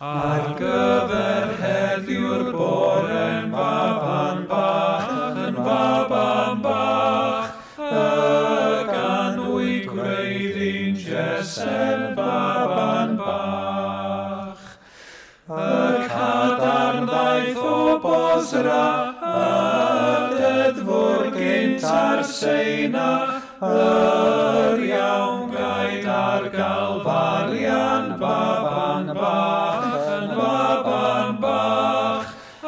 Ar gyfer heddiw'r bore'n faban bach, y ganwyd gwreiddyn Jesse'n faban bach. Y cadarn ddaeth o Bosra, y deddfwr gynta'r Seina, yr iawn gaid ar galfarian faban bach,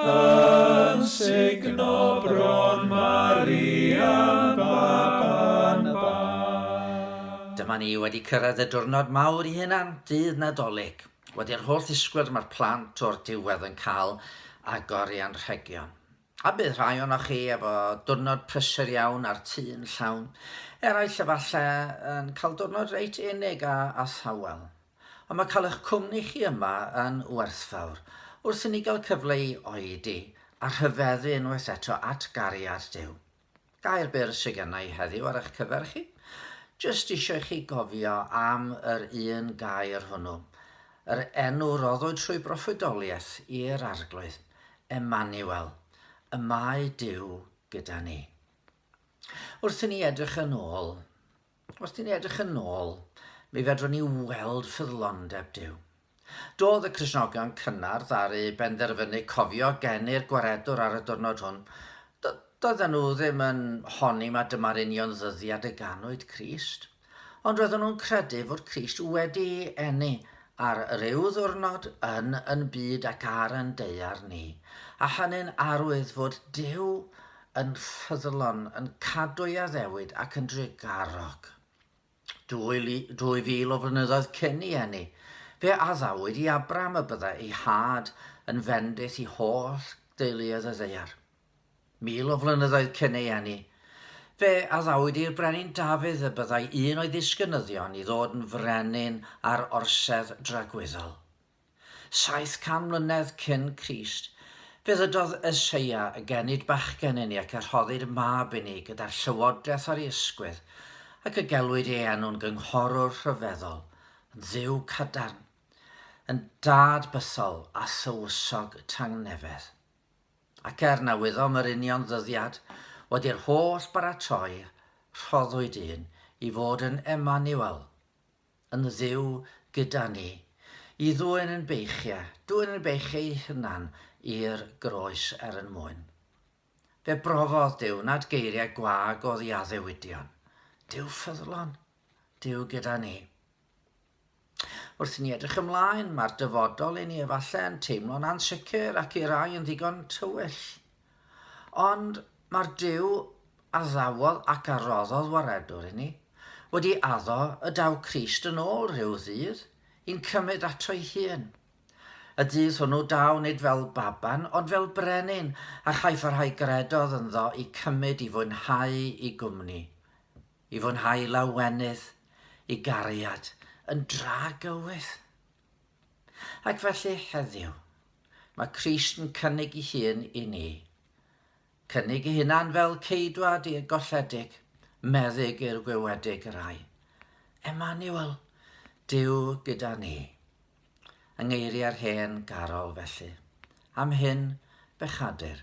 yn signo bron Maria'n faban bach. Dyma ni wedi cyrraedd y diwrnod mawr I hunan, dydd Nadolig. Wedi'r holl ddisgwyl mae'r plant o'r diwedd yn cael agor I anrhegion. A bydd rhai o'noch chi efo diwrnod prysur iawn a'r tŷ'n llawn. Eraill efallai yn cael diwrnod reit unig a thawel. Ond mae cael eich cwmni chi yma yn werthfawr wrth I ni gael cyfle I oedi a rhyfeddu unwaith eto at gariad Duw. Gair byr sydd genna I heddiw ar eich cyfer chi. Jyst eisiau chi gofio am yr un gair hwnnw. Yr enw roddwyd trwy broffwydoliaeth i'r arglwydd, Emmanuel, y mae Duw gyda ni. Wrth I ni edrych yn ôl, mi fedrwn ni weld ffyddlondeb Duw. Doedd y Cristnogion cynnar ddaru benderfynu cofio gennu'r gwaredwr ar y diwrnod hwn. Doedden nhw ddim yn honni ma dyma'r union ddyddiad y ganwyd Crist, ond roedden nhw'n credu fod Crist wedi eni ar ryw ddiwrnod yn byd ac ar yn deiar ni, a hynny'n arwydd fod Duw yn ffyddlon, yn cadw I addewid ac yn drigarog. 2000 o flynyddoedd cyn I eni, fe addawyd I Abram y byddai ei had yn fendith I holl deuluoedd y ddeiar. 1000 o flynyddoedd cyn ei eni, fe addawyd i'r brenin Dafydd y byddai un o'i ddisgynyddion I ddod yn frenin ar orsedd dragwyddol. 700 mlynedd cyn Crist, fe ddydodd Eseia y genid bachgen I ni ac arhoddid mab I ni gyda'r llywodraeth ar ei ysgwydd ac y gelwyd ei enw'n gynghorwr rhyfeddol, yn dduw cadarn, yn dad bythol a thywysog tangnefedd. Ac wyddom yr union ddyddiad, wedi'r holl baratoi rhoddwyd un I fod yn Emmanuel, yn dduw gyda ni, I dwyn yn beichiau I hunan i'r groes yn mwyn. Fe brofodd Duw nad geiriau gwag oedd I addewidion. Duw ffyddlon, Duw gyda ni. Wrth I ni edrych ymlaen, mae'r dyfodol I ni efallai yn teimlo'n ansicr ac I rai yn ddigon tywyll. Ond mae'r Duw addawol ac arroddodd waredwr I ni wedi addo y daw Crist yn ôl rhyw ddydd I'n cymryd ato'i hun. Y dydd hwnnw daw nid fel baban, ond fel brenin, a chaiff yr rhai gredodd ynddo I cymryd I fwynhau I gwmni, I fwynhau lawenydd, I gariad, yn dragywydd. Ac felly heddiw, mae Crist yn cynnig I hun I ni. Cynnig I hunan fel ceidwad i'r golledig, meddyg i'r gwewedig rai. Emmanuel, Duw gyda ni. Yng ngeiriau'r hen garol felly. Am hyn, bechadur,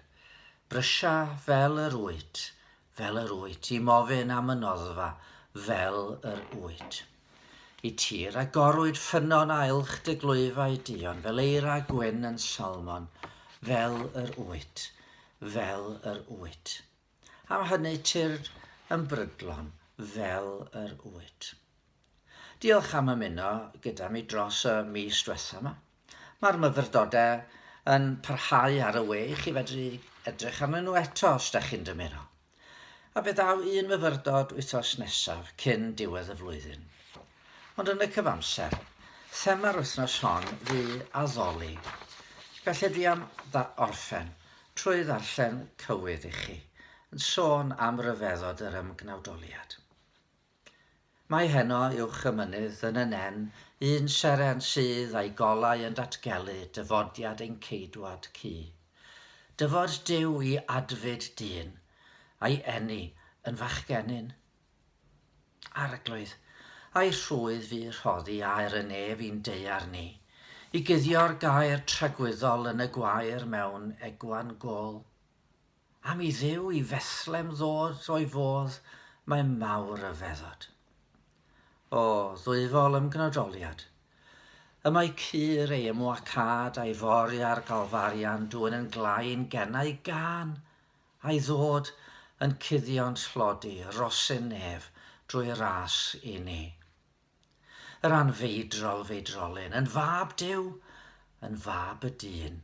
brysia fel yr wyt, I mofyn am y noddfa, fel yr wyt. I tir a gorwyd ffynnon a ilch dy glwyfau dion, fel eira gwyn yn salmon, fel yr wyt. Am hynny tir yn brydlon, fel yr wyt. Diolch am ymuno gyda mi dros y mis diwetha yma. Mae'r myfyrdodau yn parhau ar y we I chi fedru edrych arnyn nhw eto os da chi'n dymuno. A bydd daw un myfyrdod wythnos nesaf cyn diwedd y flwyddyn. Ond yn y cyfamser, thema'r wythnos hon fu addoli. Felly dwi am orffen trwy ddarllen cywydd I chi, yn sôn am ryfeddod yr ymgnawdoliad. Mae heno uwch y mynydd yn y nen, un seren sydd a'i golau yn datgelu dyfodiad ein ceidwad cu. Dyfod Duw I adfyd dyn, a'i eni yn fachgenyn. Arglwydd, a'i rhwydd fi rhoddi a'r yn ef i'n deiar ni, I guddio'r gair tragwyddol yn y gwair mewn egwan gôl. Am I ddiw I feslem ddod o'i fodd, mae mawr y feddod. O, ddwyfol ymgnodoliad. Y mae cur ei ymwacad a'i fori ar galfarian dwy'n yn glaen gennau gan, a'i ddod yn cuddio'n tlodi rosyn nef drwy ras I ni. Yr anfeidrol feidrolyn, yn fab Duw, yn fab y dyn,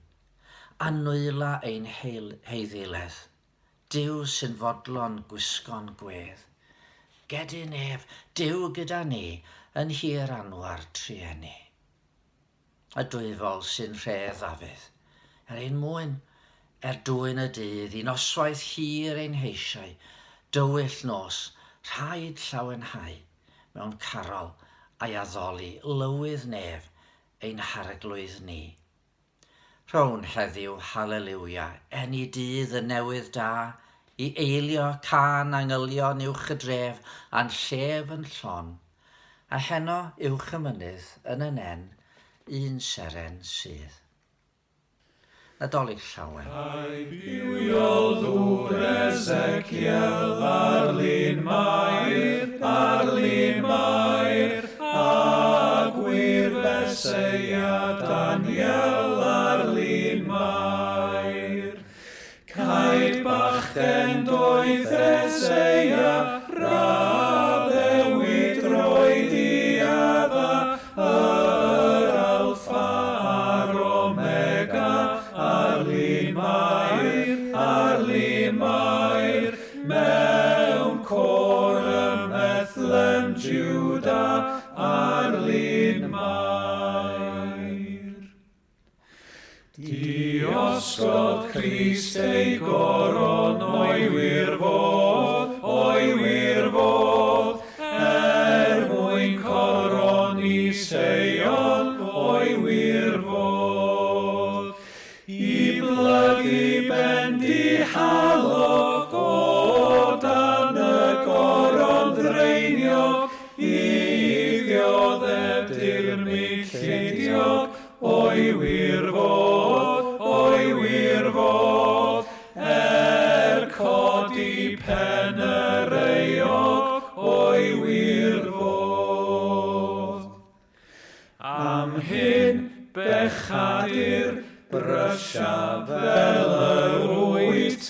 a nwyla ein heiddiledd, Duw sy'n fodlon gwisgo'n gwedd. Gedyn ef, Duw gyda ni, yn hir anwar trieni. Y dwyfol sy'n rhedd afydd, ein mwyn, dwy'n y dydd, I noswaith hir ein heisiau, dywyll nos, rhaid llawenhau, mewn carol a'i addoli lywydd nef ein harglwydd ni. Rhown heddiw halleluia, I dydd y newydd da, I eilio can angylion uwch y dref a'n llef yn llon, a heno uwch y mynydd yn y nen, un seren sydd. Nadolig llawen. Ai bywiol ddŵr Ezekiel ar lun mair, a gwir Feseia Daniel ar lun mair. Caid bachgen doedd Eseia, raddewyd roedd I adda, yr alfa a'r omega, ar lun mair, mewn cor y methlem Juda, ar lun mair. Diosgodd Crist ei goron o'i wirfodd, mwyn coron I Seion o'i wirfodd. I blygu bendi halog o dan y goron ddreiniog, I ddioddef dirmig lleidiog o'i wirfodd, codi pen yr eog o'i wirfodd. Am hyn bechadir brysia fel yr wyt,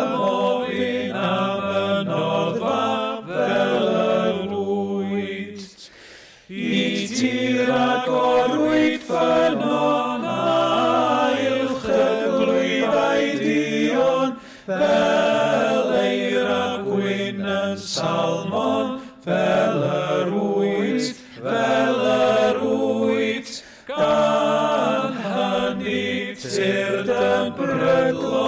ymofyn am y noddfa fel yr wyt. I tir agorwyd Ffynnon, a ilch y glwyfau dion, fel eira gwyn yn salmon, fel yr wyt, gan hynny tyrd yn brydlo